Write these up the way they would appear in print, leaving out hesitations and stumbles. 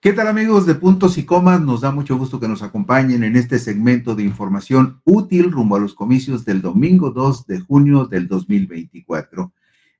¿Qué tal amigos de Puntos y Comas? Nos da mucho gusto que nos acompañen en este segmento de información útil rumbo a los comicios del domingo 2 de junio del 2024.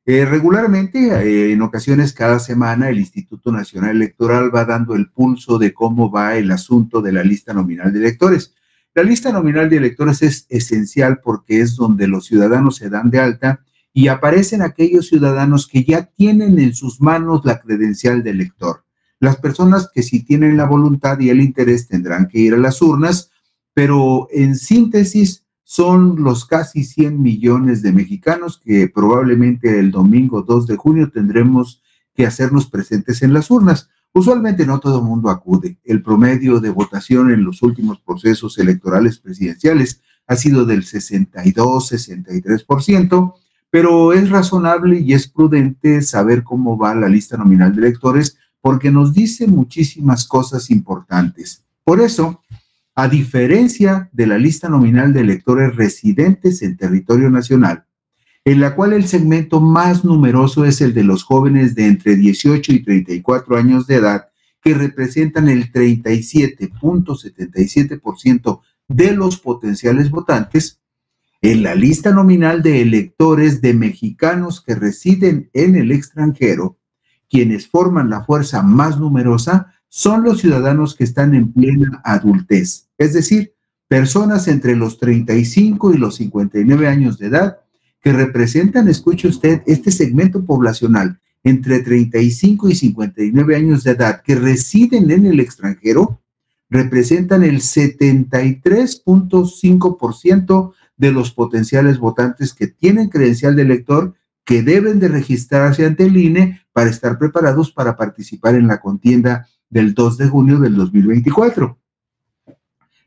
Regularmente, en ocasiones cada semana, el Instituto Nacional Electoral va dando el pulso de cómo va el asunto de la lista nominal de electores. La lista nominal de electores es esencial porque es donde los ciudadanos se dan de alta y aparecen aquellos ciudadanos que ya tienen en sus manos la credencial de elector. Las personas que si tienen la voluntad y el interés tendrán que ir a las urnas, pero en síntesis son los casi 100 millones de mexicanos que probablemente el domingo 2 de junio tendremos que hacernos presentes en las urnas. Usualmente no todo el mundo acude. El promedio de votación en los últimos procesos electorales presidenciales ha sido del 62-63%, pero es razonable y es prudente saber cómo va la lista nominal de electores porque nos dice muchísimas cosas importantes. Por eso, a diferencia de la lista nominal de electores residentes en territorio nacional, en la cual el segmento más numeroso es el de los jóvenes de entre 18 y 34 años de edad, que representan el 37.77% de los potenciales votantes, en la lista nominal de electores de mexicanos que residen en el extranjero, quienes forman la fuerza más numerosa son los ciudadanos que están en plena adultez, es decir, personas entre los 35 y los 59 años de edad que representan, escuche usted, este segmento poblacional entre 35 y 59 años de edad que residen en el extranjero, representan el 73.5% de los potenciales votantes que tienen credencial de elector que deben de registrarse ante el INE para estar preparados para participar en la contienda del 2 de junio del 2024.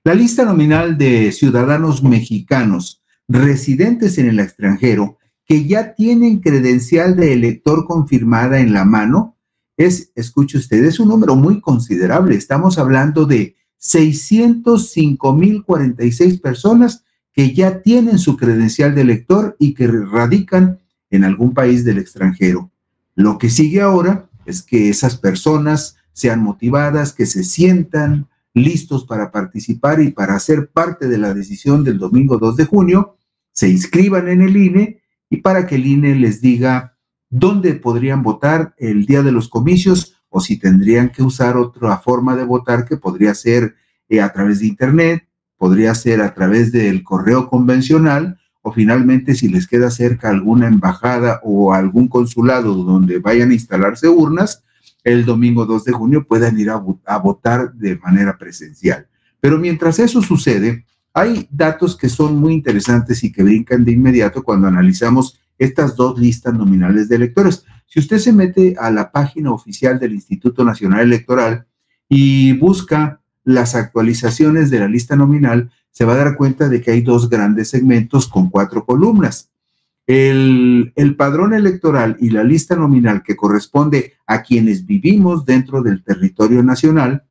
La lista nominal de ciudadanos mexicanos residentes en el extranjero que ya tienen credencial de elector confirmada en la mano es, escuche usted, es un número muy considerable. Estamos hablando de 605,046 personas que ya tienen su credencial de elector y que radican en algún país del extranjero. Lo que sigue ahora es que esas personas sean motivadas, que se sientan listos para participar y para ser parte de la decisión del domingo 2 de junio, se inscriban en el INE y para que el INE les diga dónde podrían votar el día de los comicios o si tendrían que usar otra forma de votar que podría ser a través de internet, podría ser a través del correo convencional o finalmente si les queda cerca alguna embajada o algún consulado donde vayan a instalarse urnas, el domingo 2 de junio puedan ir a votar de manera presencial. Pero mientras eso sucede, hay datos que son muy interesantes y que brincan de inmediato cuando analizamos estas dos listas nominales de electores. Si usted se mete a la página oficial del Instituto Nacional Electoral y busca las actualizaciones de la lista nominal, se va a dar cuenta de que hay dos grandes segmentos con 4 columnas. El padrón electoral y la lista nominal que corresponde a quienes vivimos dentro del territorio nacional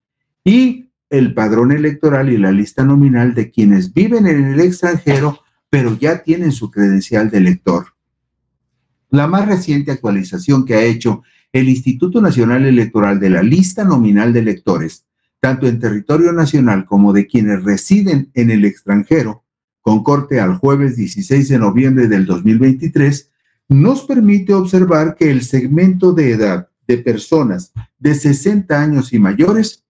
y el padrón electoral y la lista nominal de quienes viven en el extranjero, pero ya tienen su credencial de elector. La más reciente actualización que ha hecho el Instituto Nacional Electoral de la lista nominal de electores, tanto en territorio nacional como de quienes residen en el extranjero, con corte al jueves 16 de noviembre del 2023, nos permite observar que el segmento de edad de personas de 60 años y mayores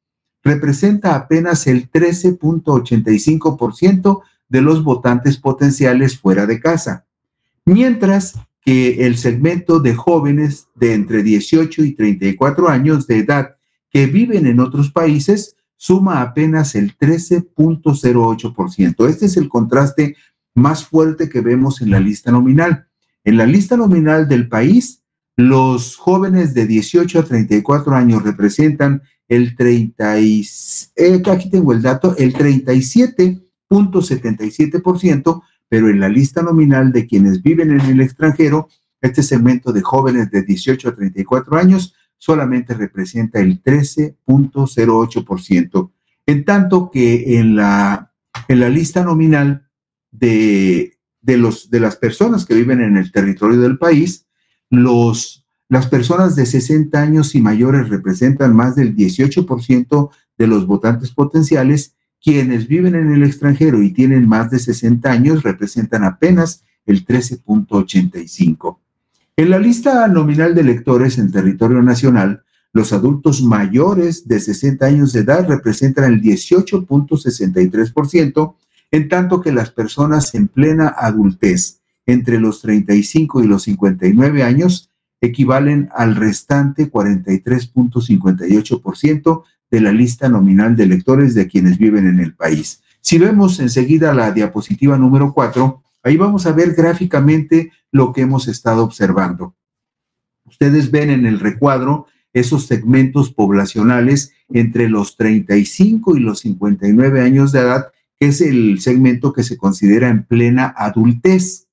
representa apenas el 13.85% de los votantes potenciales fuera de casa, mientras que el segmento de jóvenes de entre 18 y 34 años de edad que viven en otros países suma apenas el 13.08%. Este es el contraste más fuerte que vemos en la lista nominal. En la lista nominal del país, los jóvenes de 18 a 34 años representan el 37.77%, pero en la lista nominal de quienes viven en el extranjero, este segmento de jóvenes de 18 a 34 años solamente representa el 13.08%, en tanto que en la lista nominal de las personas que viven en el territorio del país, los Las personas de 60 años y mayores representan más del 18% de los votantes potenciales. Quienes viven en el extranjero y tienen más de 60 años representan apenas el 13.85%. En la lista nominal de electores en territorio nacional, los adultos mayores de 60 años de edad representan el 18.63%, en tanto que las personas en plena adultez, entre los 35 y los 59 años, equivalen al restante 43.58% de la lista nominal de electores de quienes viven en el país. Si vemos enseguida la diapositiva número 4, ahí vamos a ver gráficamente lo que hemos estado observando. Ustedes ven en el recuadro esos segmentos poblacionales entre los 35 y los 59 años de edad, que es el segmento que se considera en plena adultez.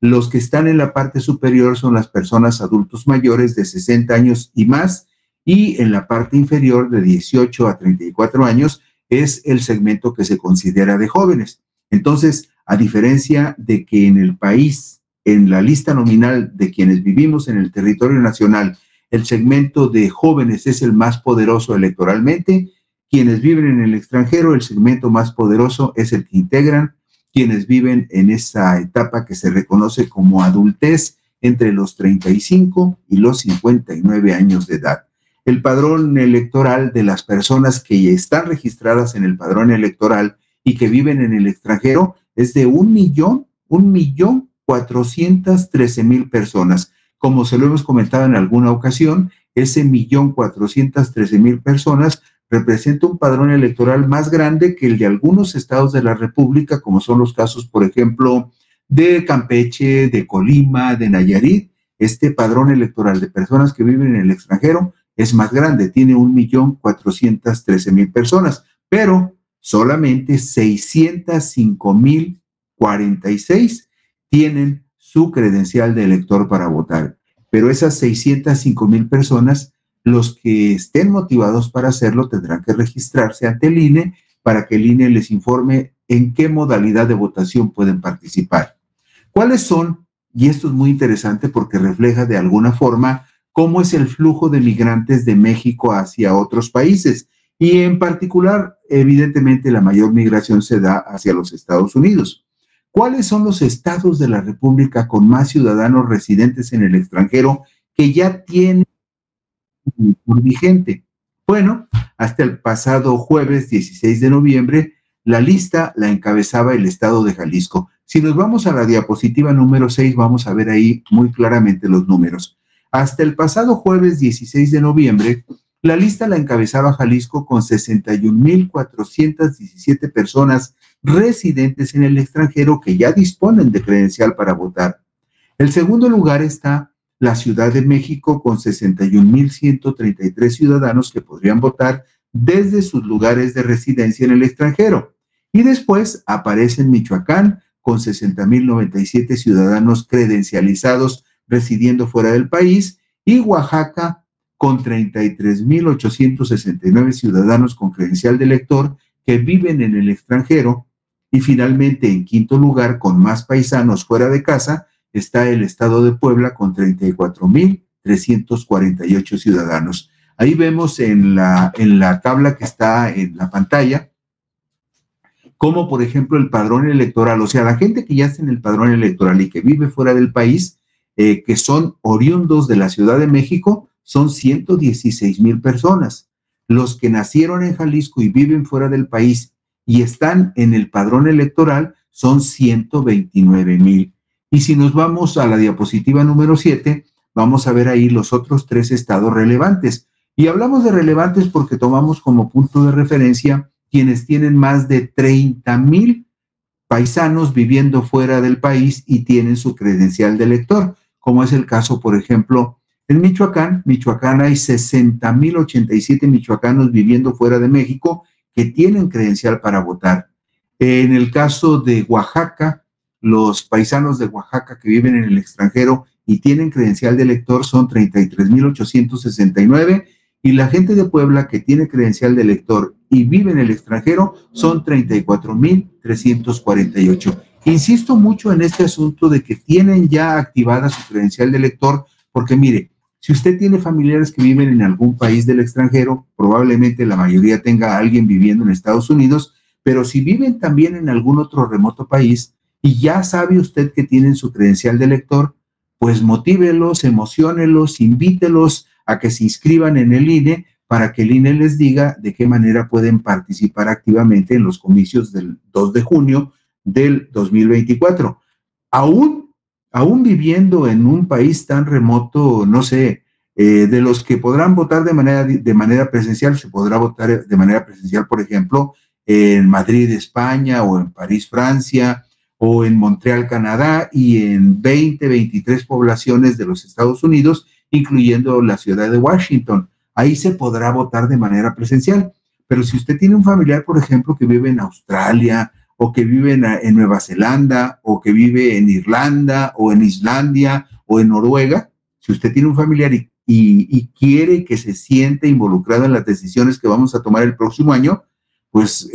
Los que están en la parte superior son las personas adultos mayores de 60 años y más, y en la parte inferior de 18 a 34 años es el segmento que se considera de jóvenes. Entonces, a diferencia de que en el país, en la lista nominal de quienes vivimos en el territorio nacional, el segmento de jóvenes es el más poderoso electoralmente, quienes viven en el extranjero, el segmento más poderoso es el que integran quienes viven en esa etapa que se reconoce como adultez entre los 35 y los 59 años de edad. El padrón electoral de las personas que están registradas en el padrón electoral y que viven en el extranjero es de 1.413.000 personas. Como se lo hemos comentado en alguna ocasión, ese 1.413.000 personas representa un padrón electoral más grande que el de algunos estados de la República, como son los casos, por ejemplo, de Campeche, de Colima, de Nayarit. Este padrón electoral de personas que viven en el extranjero es más grande, tiene 1.413.000 personas, pero solamente 605.046 tienen su credencial de elector para votar. Pero esas 605.000 personas, los que estén motivados para hacerlo, tendrán que registrarse ante el INE para que el INE les informe en qué modalidad de votación pueden participar. ¿Cuáles son? Y esto es muy interesante porque refleja de alguna forma cómo es el flujo de migrantes de México hacia otros países. Y en particular, evidentemente, la mayor migración se da hacia los Estados Unidos. ¿Cuáles son los estados de la República con más ciudadanos residentes en el extranjero que ya tienen por vigente? Bueno, hasta el pasado jueves 16 de noviembre, la lista la encabezaba el estado de Jalisco. Si nos vamos a la diapositiva número 6, vamos a ver ahí muy claramente los números. Hasta el pasado jueves 16 de noviembre, la lista la encabezaba Jalisco con 61.417 personas residentes en el extranjero que ya disponen de credencial para votar. En segundo lugar está la Ciudad de México con 61.133 ciudadanos que podrían votar desde sus lugares de residencia en el extranjero. Y después aparece Michoacán con 60.097 ciudadanos credencializados residiendo fuera del país, y Oaxaca con 33.869 ciudadanos con credencial de elector que viven en el extranjero. Y finalmente, en quinto lugar, con más paisanos fuera de casa, está el estado de Puebla con 34.348 ciudadanos. Ahí vemos en la tabla que está en la pantalla, como por ejemplo el padrón electoral, o sea, la gente que ya está en el padrón electoral y que vive fuera del país, que son oriundos de la Ciudad de México, son 116.000 personas. Los que nacieron en Jalisco y viven fuera del país y están en el padrón electoral son 129.000. Y si nos vamos a la diapositiva número 7, vamos a ver ahí los otros 3 estados relevantes. Y hablamos de relevantes porque tomamos como punto de referencia quienes tienen más de 30.000 paisanos viviendo fuera del país y tienen su credencial de elector, como es el caso, por ejemplo, en Michoacán. Michoacán hay 60.087 michoacanos viviendo fuera de México que tienen credencial para votar. En el caso de Oaxaca, los paisanos de Oaxaca que viven en el extranjero y tienen credencial de elector son 33.869, y la gente de Puebla que tiene credencial de elector y vive en el extranjero son 34.348. Insisto mucho en este asunto de que tienen ya activada su credencial de elector, porque mire, Si usted tiene familiares que viven en algún país del extranjero, probablemente la mayoría tenga a alguien viviendo en Estados Unidos, pero si viven también en algún otro remoto país y ya sabe usted que tienen su credencial de elector, pues motívelos, emociónelos, invítelos a que se inscriban en el INE para que el INE les diga de qué manera pueden participar activamente en los comicios del 2 de junio del 2024. Aún viviendo en un país tan remoto, no sé, de los que podrán votar de manera presencial, se podrá votar de manera presencial, por ejemplo, en Madrid, España, o en París, Francia, o en Montreal, Canadá, y en 23 poblaciones de los Estados Unidos, incluyendo la ciudad de Washington. Ahí se podrá votar de manera presencial. Pero si usted tiene un familiar, por ejemplo, que vive en Australia, o que vive en Nueva Zelanda, o que vive en Irlanda, o en Islandia, o en Noruega, si usted tiene un familiar y quiere que se siente involucrado en las decisiones que vamos a tomar el próximo año, pues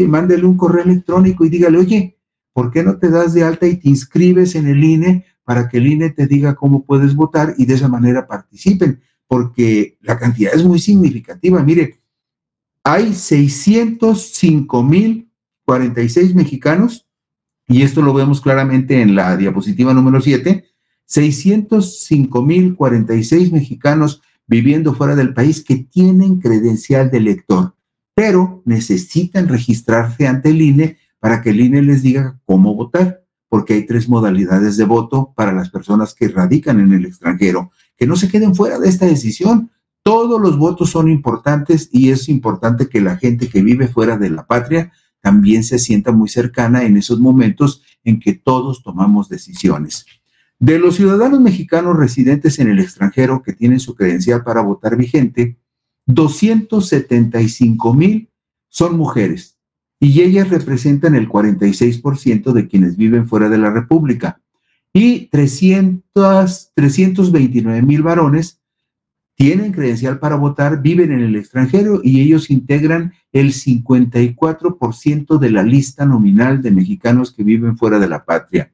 mándele un correo electrónico y dígale, oye, ¿por qué no te das de alta y te inscribes en el INE para que el INE te diga cómo puedes votar y de esa manera participen? Porque la cantidad es muy significativa. Mire, hay 605,046 mexicanos, y esto lo vemos claramente en la diapositiva número 7, 605,046 mexicanos viviendo fuera del país que tienen credencial de elector, pero necesitan registrarse ante el INE para que el INE les diga cómo votar, porque hay 3 modalidades de voto para las personas que radican en el extranjero, que no se queden fuera de esta decisión. Todos los votos son importantes y es importante que la gente que vive fuera de la patria también se sienta muy cercana en esos momentos en que todos tomamos decisiones. De los ciudadanos mexicanos residentes en el extranjero que tienen su credencial para votar vigente, 275,000 son mujeres y ellas representan el 46% de quienes viven fuera de la República, y 329,000 varones tienen credencial para votar, viven en el extranjero y ellos integran el 54% de la lista nominal de mexicanos que viven fuera de la patria.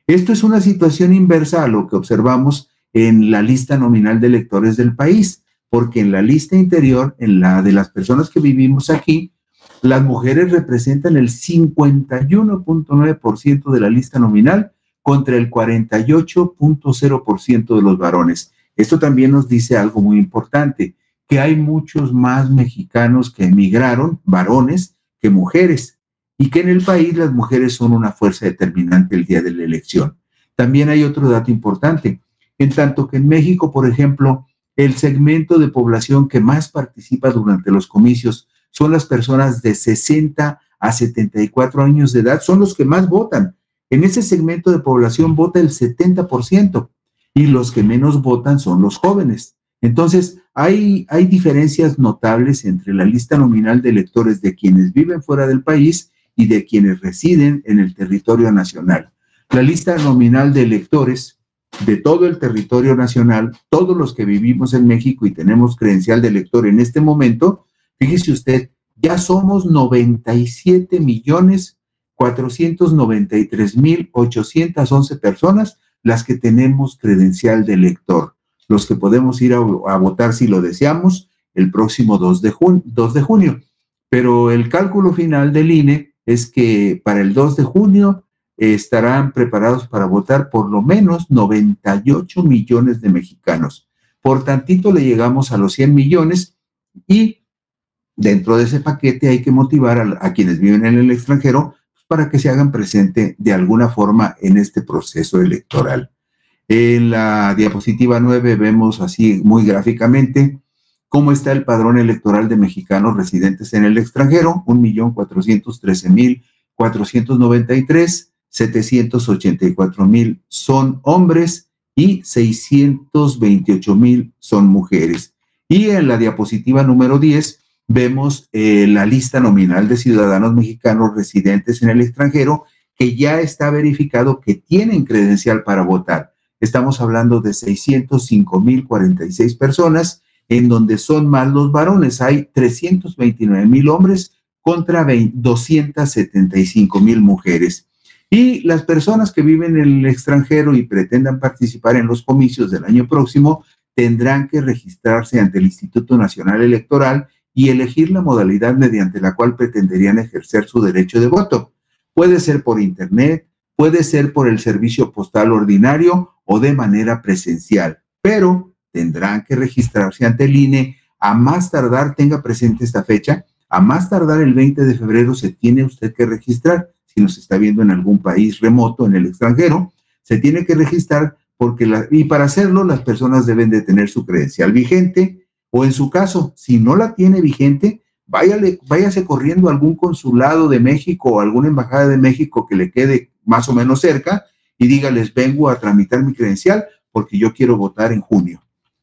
Esto es una situación inversa a lo que observamos en la lista nominal de electores del país, porque en la lista interior, en la de las personas que vivimos aquí, las mujeres representan el 51.9% de la lista nominal contra el 48.0% de los varones. Esto también nos dice algo muy importante, que hay muchos más mexicanos que emigraron, varones, que mujeres, y que en el país las mujeres son una fuerza determinante el día de la elección. También hay otro dato importante, en tanto que en México, por ejemplo, el segmento de población que más participa durante los comicios son las personas de 60 a 74 años de edad, son los que más votan. En ese segmento de población vota el 70%. Y los que menos votan son los jóvenes. Entonces, hay diferencias notables entre la lista nominal de electores de quienes viven fuera del país y de quienes residen en el territorio nacional. La lista nominal de electores de todo el territorio nacional, todos los que vivimos en México y tenemos credencial de elector en este momento, fíjese usted, ya somos 97,493,811 personas las que tenemos credencial de elector, los que podemos ir a votar si lo deseamos el próximo 2 de junio. Pero el cálculo final del INE es que para el 2 de junio estarán preparados para votar por lo menos 98 millones de mexicanos. Por tantito le llegamos a los 100 millones y dentro de ese paquete hay que motivar a quienes viven en el extranjero para que se hagan presente de alguna forma en este proceso electoral. En la diapositiva 9 vemos así muy gráficamente cómo está el padrón electoral de mexicanos residentes en el extranjero, 1,413,493, 784,000 son hombres y 628,000 son mujeres. Y en la diapositiva número 10 vemos la lista nominal de ciudadanos mexicanos residentes en el extranjero que ya está verificado que tienen credencial para votar. Estamos hablando de 605,046 personas, en donde son más los varones. Hay 329,000 hombres contra 275,000 mujeres. Y las personas que viven en el extranjero y pretendan participar en los comicios del año próximo tendrán que registrarse ante el Instituto Nacional Electoral y elegir la modalidad mediante la cual pretenderían ejercer su derecho de voto. Puede ser por internet, puede ser por el servicio postal ordinario o de manera presencial, pero tendrán que registrarse ante el INE a más tardar, tenga presente esta fecha, a más tardar el 20 de febrero se tiene usted que registrar. Si nos está viendo en algún país remoto, en el extranjero, se tiene que registrar y para hacerlo las personas deben de tener su credencial vigente o en su caso, si no la tiene vigente, váyase corriendo a algún consulado de México o alguna embajada de México que le quede más o menos cerca y dígales, vengo a tramitar mi credencial porque yo quiero votar en junio.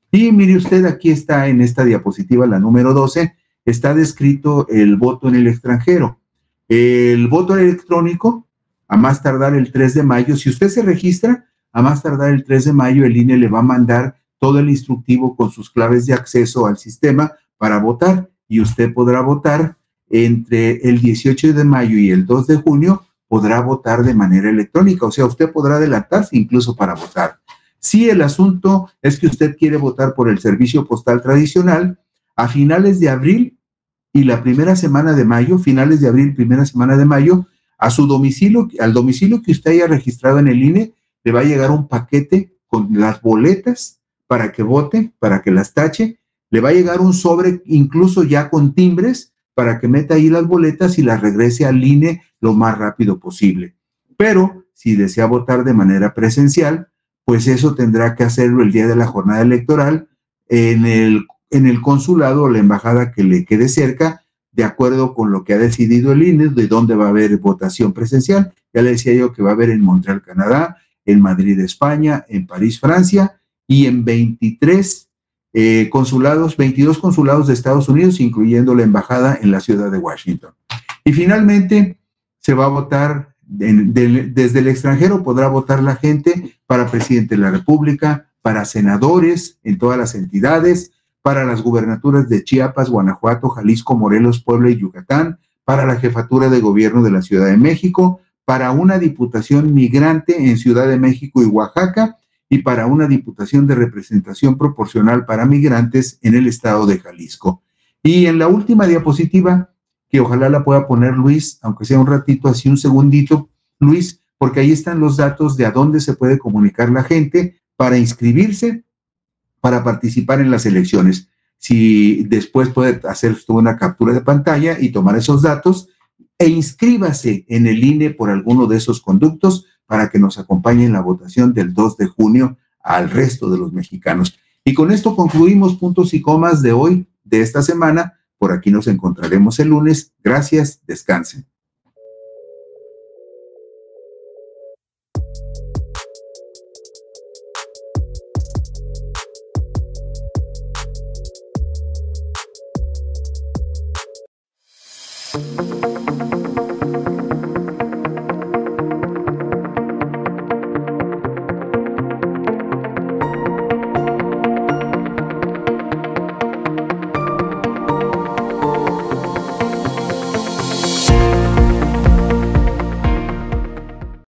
Y mire usted, aquí está en esta diapositiva, la número 12, está descrito el voto en el extranjero. El voto electrónico, a más tardar el 3 de mayo, si usted se registra, a más tardar el 3 de mayo, el INE le va a mandar todo el instructivo con sus claves de acceso al sistema para votar y usted podrá votar entre el 18 de mayo y el 2 de junio, podrá votar de manera electrónica, o sea, usted podrá adelantarse incluso para votar. Si el asunto es que usted quiere votar por el servicio postal tradicional, a finales de abril y la primera semana de mayo, finales de abril, primera semana de mayo, a su domicilio, al domicilio que usted haya registrado en el INE, le va a llegar un paquete con las boletas para que vote, para que las tache, le va a llegar un sobre incluso ya con timbres para que meta ahí las boletas y las regrese al INE lo más rápido posible. Pero si desea votar de manera presencial, pues eso tendrá que hacerlo el día de la jornada electoral en el consulado o la embajada que le quede cerca, de acuerdo con lo que ha decidido el INE, de dónde va a haber votación presencial. Ya le decía yo que va a haber en Montreal, Canadá, en Madrid, España, en París, Francia, y en 22 consulados de Estados Unidos, incluyendo la embajada en la ciudad de Washington. Y finalmente, se va a votar desde el extranjero, podrá votar la gente para presidente de la República, para senadores en todas las entidades, para las gubernaturas de Chiapas, Guanajuato, Jalisco, Morelos, Puebla y Yucatán, para la jefatura de gobierno de la Ciudad de México, para una diputación migrante en Ciudad de México y Oaxaca, y para una diputación de representación proporcional para migrantes en el estado de Jalisco. Y en la última diapositiva, que ojalá la pueda poner Luis, aunque sea un ratito, así un segundito, Luis, porque ahí están los datos de a dónde se puede comunicar la gente para inscribirse, para participar en las elecciones. Si después puede hacer una captura de pantalla y tomar esos datos e inscríbase en el INE por alguno de esos conductos para que nos acompañe en la votación del 2 de junio al resto de los mexicanos. Y con esto concluimos puntos y comas de hoy, de esta semana. Por aquí nos encontraremos el lunes. Gracias, descansen.